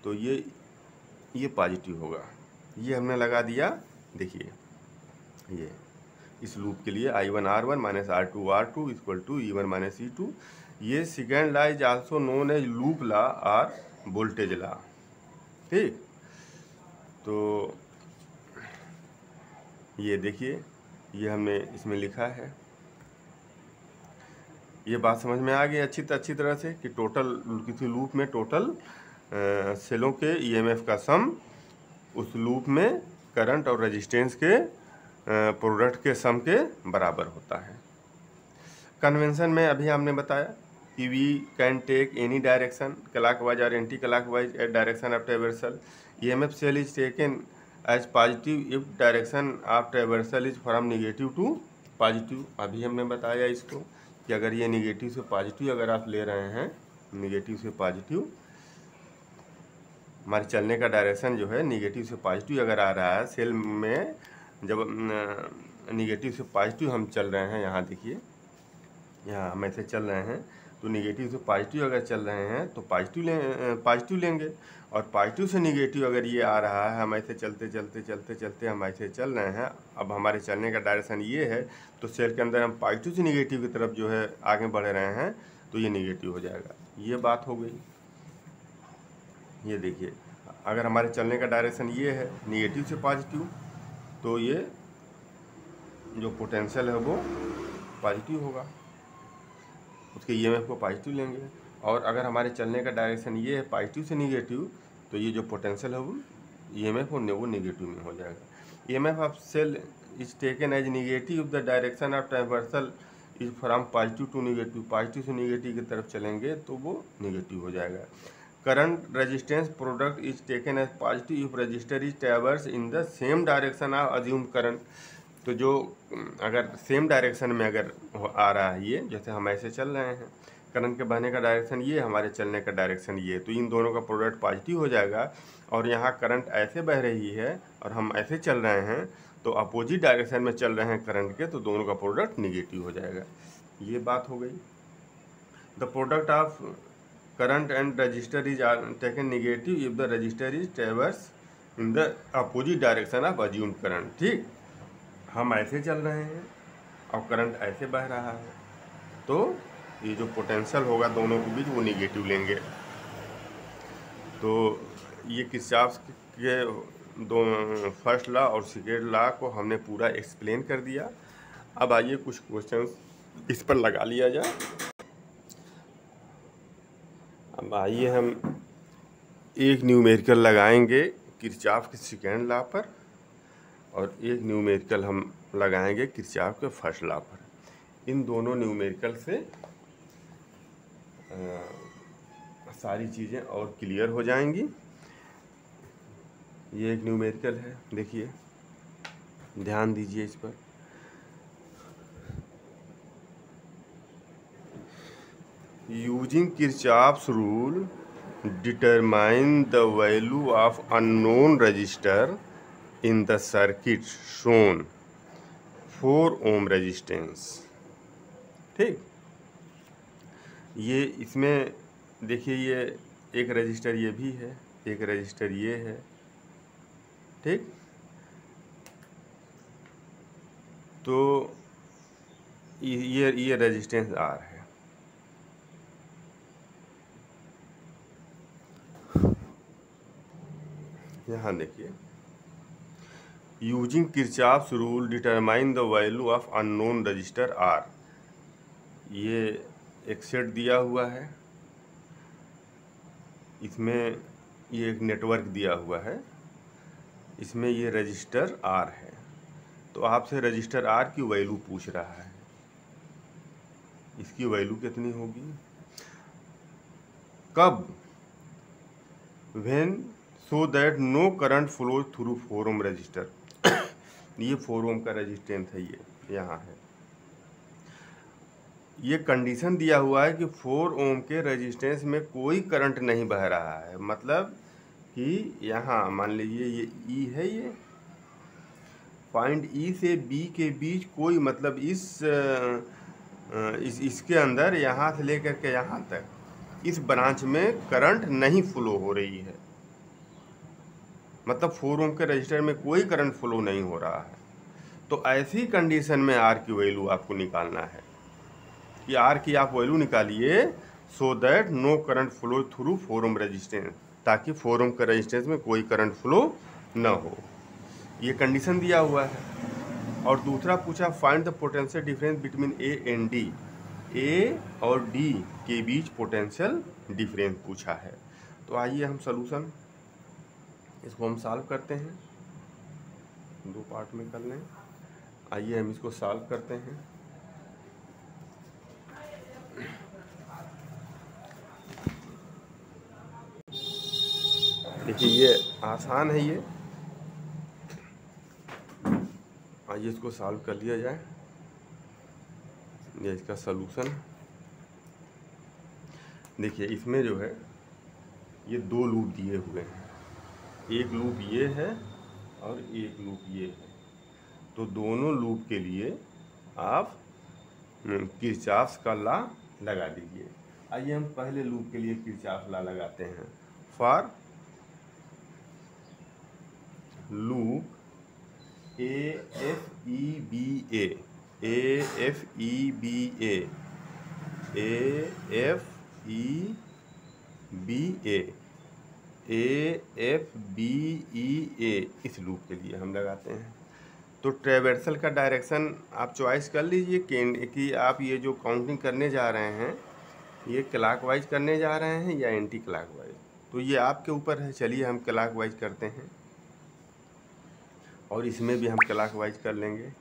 तो ये पॉजिटिव होगा। ये हमने लगा दिया। देखिए ये इस लूप के लिए I1R1 minus R2R2 equal to E1 minus E2। ये second law is also known as loop law और वोल्टेज लॉ। ठीक, तो ये देखिए ये हमने इसमें लिखा है। ये बात समझ में आ गई अच्छी तरह से कि टोटल किसी लूप में टोटल सेलों के ईएमएफ का सम उस लूप में करंट और रेजिस्टेंस के प्रोडक्ट के सम के बराबर होता है। कन्वेंशन में अभी हमने बताया कि we can take any direction clockwise और anti clockwise at direction of traversal. EMF cell is taken as positive if direction of traversal is from negative to positive. अभी हमने बताया इसको कि अगर ये निगेटिव से पॉजिटिव अगर आप ले रहे हैं, निगेटिव से पॉजिटिव हमारे चलने का डायरेक्शन जो है निगेटिव से पॉजिटिव अगर आ रहा है सेल में, जब निगेटिव से पॉजिटिव हम चल रहे हैं, यहाँ देखिए यहाँ हम ऐसे चल रहे हैं, तो निगेटिव से पॉजिटिव अगर चल रहे हैं तो पॉजिटिव लेंगे, और पॉजिटिव से निगेटिव अगर ये आ रहा है, हम ऐसे चलते हम ऐसे चल रहे हैं, अब हमारे चलने का डायरेक्शन ये है, तो सेल के अंदर हम पॉजिटिव से निगेटिव की तरफ जो है आगे बढ़ रहे हैं, तो ये निगेटिव हो जाएगा। ये बात हो गई। ये देखिए अगर हमारे चलने का डायरेक्शन ये है निगेटिव से पॉजिटिव, तो ये जो पोटेंशियल है वो पॉजिटिव होगा, उसके ईएमएफ को पॉजिटिव लेंगे। और अगर हमारे चलने का डायरेक्शन ये है पॉजिटिव से निगेटिव, तो ये जो पोटेंशियल है वो ईएमएफ वो निगेटिव में हो जाएगा। EMF of cell is taken as negative if the direction of traversal is from positive to negative. Positive से निगेटिव की तरफ चलेंगे तो वो निगेटिव हो जाएगा। Current resistance product is taken as positive if resistor is traverse in the same direction of assume current. तो जो अगर सेम डायरेक्शन में अगर आ रहा है ये, जैसे हम ऐसे चल रहे हैं, करंट के बहने का डायरेक्शन ये, हमारे चलने का डायरेक्शन ये, तो इन दोनों का प्रोडक्ट पॉजिटिव हो जाएगा। और यहाँ करंट ऐसे बह रही है और हम ऐसे चल रहे हैं, तो अपोजिट डायरेक्शन में चल रहे हैं करंट के, तो दोनों का प्रोडक्ट निगेटिव हो जाएगा। ये बात हो गई। The product of current and register is taken negative if the register is traverse in the opposite direction of assumed current. ठीक, हम ऐसे चल रहे हैं और करंट ऐसे बह रहा है, तो ये जो पोटेंशियल होगा दोनों के बीच वो निगेटिव लेंगे। तो ये किरचॉफ के दो फर्स्ट लॉ और सेकेंड लॉ को हमने पूरा एक्सप्लेन कर दिया। अब आइए कुछ क्वेश्चंस इस पर लगा लिया जाए। अब आइए हम एक न्यूमेरिकल लगाएंगे किरचॉफ के सेकेंड लॉ पर, और एक न्यूमेरिकल हम लगाएंगे किरचॉफ के फर्स्ट लॉ पर। इन दोनों न्यूमेरिकल से सारी चीज़ें और क्लियर हो जाएंगी। ये एक न्यूमेरिकल है, देखिए ध्यान दीजिए इस पर। Using Kirchhoff's rule determine the value of unknown register in the circuit shown 4 ohm resistance. ठीक, ये इसमें देखिए ये एक रजिस्टर ये भी है, एक रजिस्टर ये है। ठीक, तो ये रेजिस्टेंस आर है। यहाँ देखिए using Kirchhoff's rule determine the value of unknown resistor R. ये एक सेट दिया हुआ है, इसमें ये एक नेटवर्क दिया हुआ है, इसमें ये रजिस्टर आर है। तो आपसे रजिस्टर आर की वैल्यू पूछ रहा है, इसकी वैल्यू कितनी होगी, कब, when so that no current flow through 4 ohm resistor. ये 4 ओम का रजिस्टेंस है, ये यहाँ है। ये कंडीशन दिया हुआ है कि 4 ओम के रेजिस्टेंस में कोई करंट नहीं बह रहा है। मतलब कि यहाँ मान लीजिए ये ई है, ये पॉइंट ई से बी के बीच कोई, मतलब इसके अंदर यहाँ से लेकर के यहाँ तक इस ब्रांच में करंट नहीं फ्लो हो रही है। मतलब 4 ओम के रजिस्टर में कोई करंट फ्लो नहीं हो रहा है। तो ऐसी कंडीशन में आर की वैल्यू आपको निकालना है कि आर की आप वैल्यू निकालिए so that no current flow through 4 ohm resistance, ताकि 4 ओम के रेजिस्टेंस में कोई करंट फ्लो न हो। ये कंडीशन दिया हुआ है। और दूसरा पूछा find the potential difference between A and D. A और डी के बीच पोटेंशियल डिफरेंस पूछा है। तो आइए हम सॉल्यूशन इसको हम सॉल्व करते हैं, 2 पार्ट में कर लें। आइए हम इसको सॉल्व करते हैं। देखिए ये आसान है, ये आइए इसको सॉल्व कर लिया जाए। ये इसका सलूशन देखिए, इसमें जो है ये 2 लूप दिए हुए हैं। एक लूप ये है और एक लूप ये है। तो दोनों लूप के लिए आप किरचॉफ का लॉ लगा दीजिए। आइए हम पहले लूप के लिए किरचॉफ लॉ लगाते हैं। For loop AFEBA, AFEBA, AFEBA, AFBEA, इस लूप के लिए हम लगाते हैं। तो ट्रेवर्सल का डायरेक्शन आप चॉइस कर लीजिए कि आप ये जो काउंटिंग करने जा रहे हैं ये क्लॉकवाइज करने जा रहे हैं या एंटी क्लॉकवाइज। तो ये आपके ऊपर है। चलिए हम क्लॉकवाइज करते हैं और इसमें भी हम क्लॉकवाइज कर लेंगे।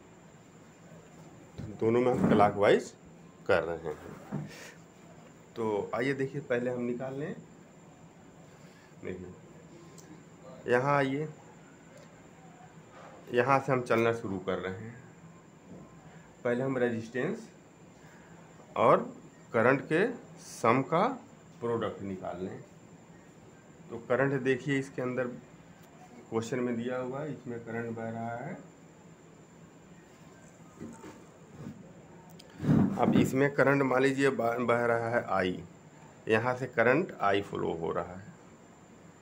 दोनों में हम क्लॉकवाइज कर रहे हैं। तो आइए देखिए, पहले हम निकाल लें। देखिए यहाँ आइए, यहाँ से हम चलना शुरू कर रहे हैं। पहले हम रेजिस्टेंस और करंट के सम का प्रोडक्ट निकाल लें। तो करंट देखिए इसके अंदर क्वेश्चन में दिया हुआ है, इसमें करंट बह रहा है। अब इसमें करंट मान लीजिए बह रहा है आई, यहाँ से करंट आई फ्लो हो रहा है।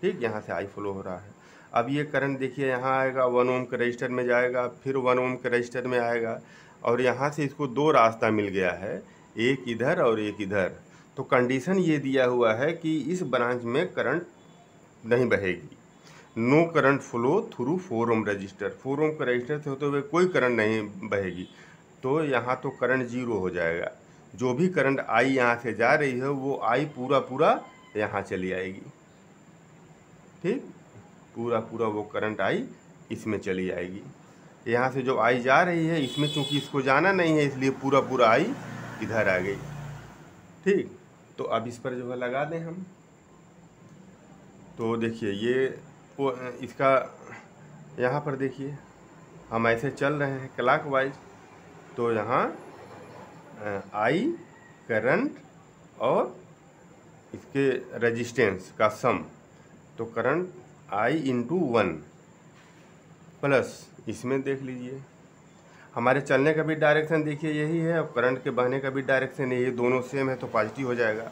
ठीक, यहाँ से आई फ्लो हो रहा है। अब ये करंट देखिए यहाँ आएगा, 1 ओम के रजिस्टर में जाएगा, फिर 1 ओम के रजिस्टर में आएगा, और यहाँ से इसको 2 रास्ता मिल गया है, एक इधर और एक इधर। तो कंडीशन ये दिया हुआ है कि इस ब्रांच में करंट नहीं बहेगी। No current flow through 4 ohm register. 4 ओम के रजिस्टर से होते हुए कोई करंट नहीं बहेगी। तो यहाँ तो करंट 0 हो जाएगा। जो भी करंट आई यहाँ से जा रही है वो आई पूरा यहाँ चली आएगी। ठीक, पूरा वो करंट आई इसमें चली आएगी। यहाँ से जो आई जा रही है इसमें चूंकि इसको जाना नहीं है, इसलिए पूरा आई इधर आ गई। ठीक, तो अब इस पर जो है लगा दें हम। तो देखिए ये इसका यहाँ पर देखिए हम ऐसे चल रहे हैं क्लॉकवाइज। तो यहाँ आई करंट और इसके रेजिस्टेंस का सम, तो करंट आई इंटू 1 प्लस इसमें देख लीजिए हमारे चलने का भी डायरेक्शन देखिए यही है और करंट के बहने का भी डायरेक्शन यही, दोनों सेम है तो पॉजिटिव हो जाएगा।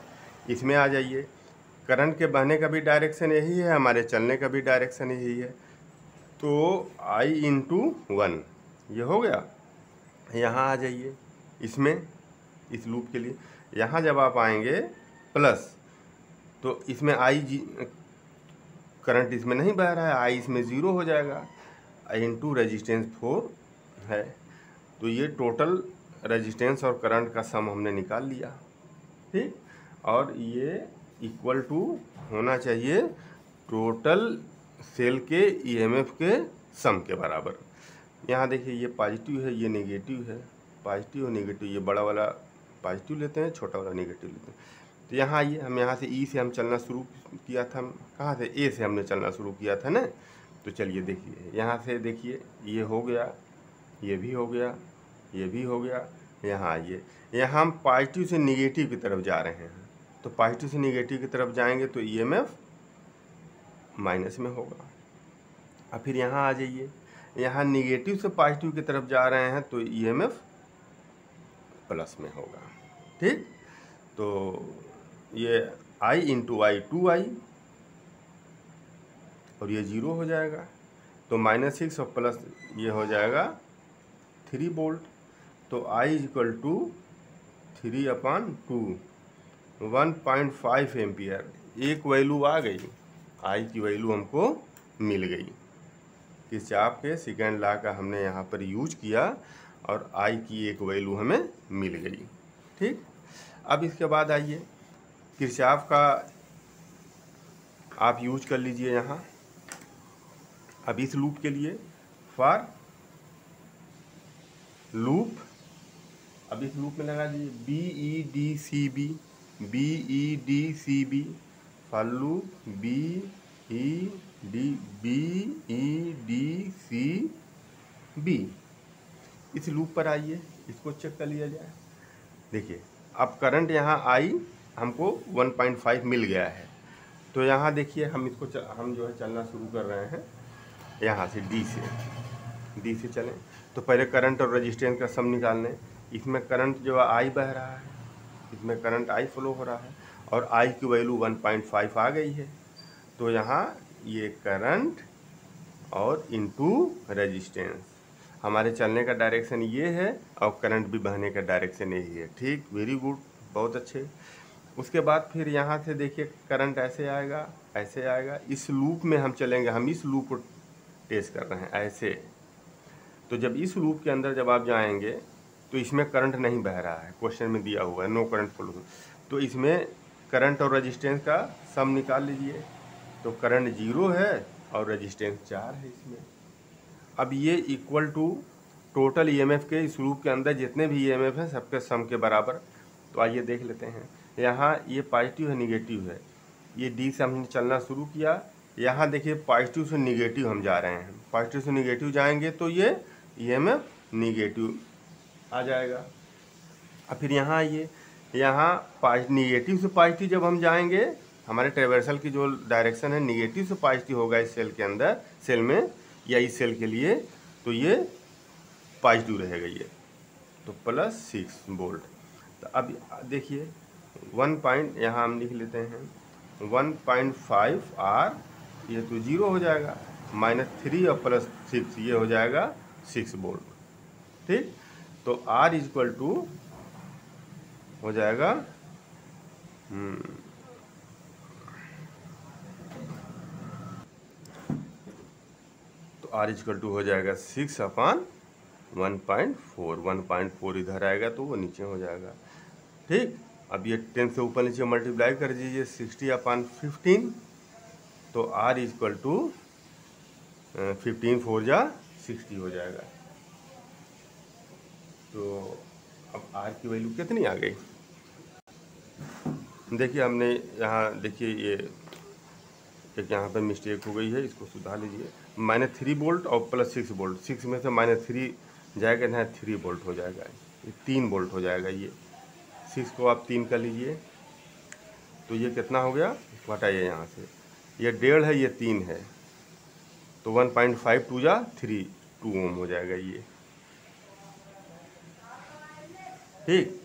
इसमें आ जाइए, करंट के बहने का भी डायरेक्शन यही है, हमारे चलने का भी डायरेक्शन यही है। तो आई इंटू 1 ये हो गया। यहाँ आ जाइए इसमें, इस लूप के लिए यहाँ जब आप आएंगे प्लस, तो इसमें आई करंट इसमें नहीं बह रहा है, आई इसमें 0 हो जाएगा। आई इंटू रेजिस्टेंस 4 है। तो ये टोटल रेजिस्टेंस और करंट का सम हमने निकाल लिया। ठीक, और ये इक्वल टू होना चाहिए टोटल सेल के ईएमएफ के सम के बराबर। यहाँ देखिए ये पॉजिटिव है, ये नेगेटिव है। पॉजिटिव और नेगेटिव, ये बड़ा वाला पॉजिटिव लेते हैं, छोटा वाला नेगेटिव लेते हैं। तो यहाँ आइए, हम यहाँ से ई से हम चलना शुरू किया था, हम कहाँ से, ए से हमने चलना शुरू किया था ना। तो चलिए देखिए, यहाँ से देखिए ये हो गया, ये भी हो गया, ये भी हो गया। यहाँ आइए, यहाँ हम पॉजिटिव से निगेटिव की तरफ जा रहे हैं, तो पॉजिटिव से निगेटिव की तरफ जाएंगे तो ईएमएफ माइनस में होगा। अब फिर यहाँ आ जाइए, यहाँ निगेटिव से पॉजिटिव की तरफ जा रहे हैं तो ईएमएफ प्लस में होगा। ठीक, तो ये I इंटू आई 2I और ये 0 हो जाएगा, तो -6 और प्लस ये हो जाएगा 3 वोल्ट। तो I इक्वल टू 3/2 1.5 एम्पियर। एक वैल्यू आ गई, I की वैल्यू हमको मिल गई। किरचॉफ के सेकेंड लॉ का हमने यहाँ पर यूज किया और I की एक वैल्यू हमें मिल गई। ठीक, अब इसके बाद आइए, किरचॉफ का आप यूज कर लीजिए यहाँ। अब इस लूप के लिए फॉर लूप, अब इस लूप में लगा दीजिए BEDCB फॉर लूप BEDCB। इस लूप पर आइए, इसको चेक कर लिया जाए। देखिए अब करंट यहाँ आई हमको 1.5 मिल गया है, तो यहाँ देखिए हम इसको हम जो है चलना शुरू कर रहे हैं यहाँ से डी से चलें। तो पहले करंट और रेजिस्टेंस का सम निकालने, इसमें करंट जो है आई बह रहा है, इसमें करंट आई फ्लो हो रहा है और आई की वैल्यू 1.5 आ गई है। तो यहाँ ये करंट और इनटू रेजिस्टेंस, हमारे चलने का डायरेक्शन ये है और करंट भी बहने का डायरेक्शन यही है। ठीक, वेरी गुड, बहुत अच्छे। उसके बाद फिर यहाँ से देखिए करंट ऐसे आएगा, ऐसे आएगा, इस लूप में हम चलेंगे, हम इस लूप को टेस्ट कर रहे हैं ऐसे। तो जब इस लूप के अंदर जब आप जाएंगे तो इसमें करंट नहीं बह रहा है, क्वेश्चन में दिया हुआ है नो करंट फ्लो, तो इसमें करंट और रेजिस्टेंस का सम निकाल लीजिए। तो करंट 0 है और रेजिस्टेंस 4 है इसमें। अब ये इक्वल टू टोटल ईएमएफ के इस लूप के अंदर जितने भी ईएमएफ हैं सबके सम के बराबर। तो आइए देख लेते हैं, यहाँ ये पॉजिटिव है निगेटिव है, ये डी से हमने चलना शुरू किया। यहाँ देखिए पॉजिटिव से निगेटिव हम जा रहे हैं, पॉजिटिव से निगेटिव जाएंगे तो ये ईएमएफ निगेटिव आ जाएगा। अब फिर यहाँ आइए, यहाँ निगेटिव से पॉजिटिव जब हम जाएंगे, हमारे ट्रेवर्सल की जो डायरेक्शन है निगेटिव से पॉजिटिव होगा इस सेल के अंदर, सेल में या इस सेल के लिए, तो ये पॉजिटिव रहेगा ये, तो +6 वोल्ट। तो अब देखिए 1 पॉइंट यहाँ हम लिख लेते हैं 1.5 R, ये तो 0 हो जाएगा, -3 और +6 ये हो जाएगा 6 वोल्ट। ठीक, तो R इक्वल टू हो जाएगा तो R इक्वल टू हो जाएगा 6/1.4, 1.4 इधर आएगा तो वो नीचे हो जाएगा। ठीक, अब ये 10 से ऊपर नीचे मल्टीप्लाई कर दीजिए 60/15, तो R इक्वल टू 15 4 जा 60 हो जाएगा। तो अब R की वैल्यू कितनी आ गई, देखिए हमने यहाँ देखिए ये एक यहाँ पर मिस्टेक हो गई है, इसको सुधार लीजिए। -3 वोल्ट और +6 वोल्ट, 6 में से -3 जाएगा, यहाँ 3 वोल्ट हो जाएगा, ये 3 वोल्ट हो जाएगा। ये 6 को आप 3 कर लीजिए तो ये कितना हो गया, इसको हटाइए यहाँ से, ये 1.5 है, ये 3 है, तो 1.5 2 जा 3, 2 ओम हो जाएगा ये। ठीक,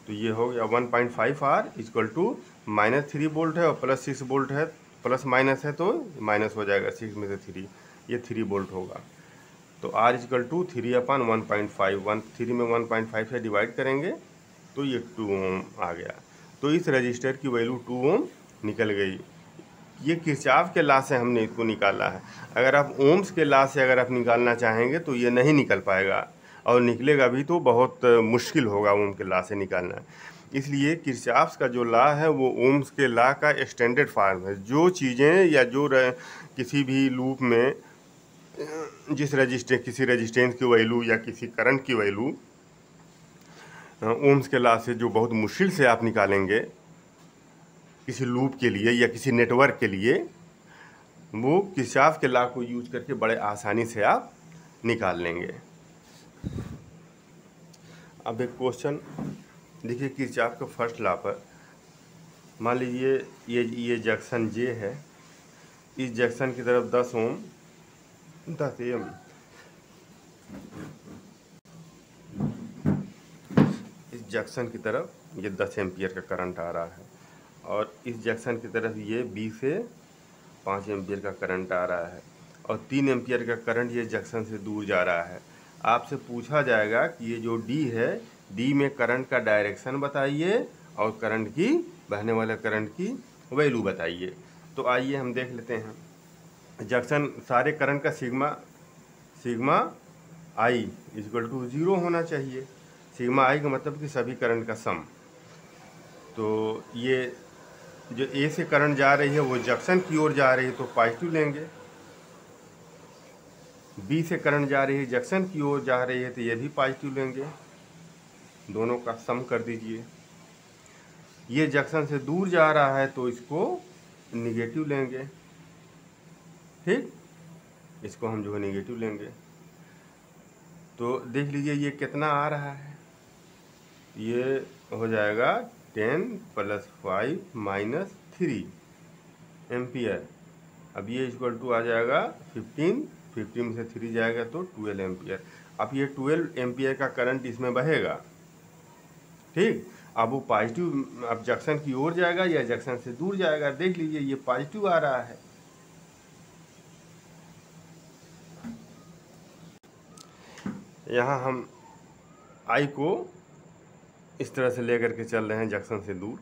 तो ये हो गया 1.5 R इक्वल टू -3 वोल्ट है और +6 वोल्ट है, प्लस माइनस है तो माइनस हो जाएगा, 6 में से 3, ये 3 वोल्ट होगा। तो R इक्वल टू 3/1.5, 3 में 1.5 से डिवाइड करेंगे तो ये 2 ओम आ गया। तो इस रजिस्टर की वैल्यू 2 ओम निकल गई। ये किरचॉफ के लॉ से हमने इसको निकाला है। अगर आप ओम्स के लॉ से अगर आप निकालना चाहेंगे तो ये नहीं निकल पाएगा, और निकलेगा भी तो बहुत मुश्किल होगा ओम के लॉ से निकालना। इसलिए किरचॉफ का जो लॉ है वो ओम्स के लॉ का एक्सटेंडेड फॉर्म है। जो चीज़ें या जो किसी भी लूप में किसी रेजिस्टेंस की वैल्यू या किसी करंट की वैल्यू ओम्स के लॉ से जो बहुत मुश्किल से आप निकालेंगे किसी लूप के लिए या किसी नेटवर्क के लिए, वो किरचॉफ के लॉ को यूज करके बड़े आसानी से आप निकाल लेंगे। अब एक क्वेश्चन देखिए किरचॉफ के फर्स्ट लॉ पर, मान लीजिए ये जंक्शन जे है, इस जंक्शन की तरफ 10 ओम 10 एम, इस जंक्शन की तरफ ये 10 एम्पियर का करंट आ रहा है, और इस जंक्शन की तरफ ये 20 से 5 एम्पियर का करंट आ रहा है, और 3 एम्पियर का करंट ये जंक्शन से दूर जा रहा है। आपसे पूछा जाएगा कि ये जो डी है, डी में करंट का डायरेक्शन बताइए और करंट की, बहने वाले करंट की वैल्यू बताइए। तो आइए हम देख लेते हैं। जंक्शन सारे करंट का सिग्मा आई इक्वल टू 0 होना चाहिए। सिग्मा आई का मतलब कि सभी करंट का सम। तो ये जो ए से करंट जा रही है वो जंक्शन की ओर जा रही है तो पॉजिटिव लेंगे, बी से करंट जा रही है जंक्शन की ओर जा रही है तो ये भी पॉजिटिव लेंगे, दोनों का सम कर दीजिए। ये जंक्शन से दूर जा रहा है तो इसको निगेटिव लेंगे, ठीक, इसको हम जो है निगेटिव लेंगे। तो देख लीजिए ये कितना आ रहा है, ये हो जाएगा 10 + 5 - 3 एम्पियर। अब ये इक्वल टू आ जाएगा 15 में से 3 जाएगा तो 12 एम्पियर। अब ये 12 एम्पियर का करंट इसमें बहेगा, ठीक। अब वो पॉजिटिव, अब जंक्शन की ओर जाएगा या जंक्शन से दूर जाएगा। देख लीजिए ये पॉजिटिव आ रहा है। यहाँ हम आई को इस तरह से लेकर के चल रहे हैं जंक्शन से दूर,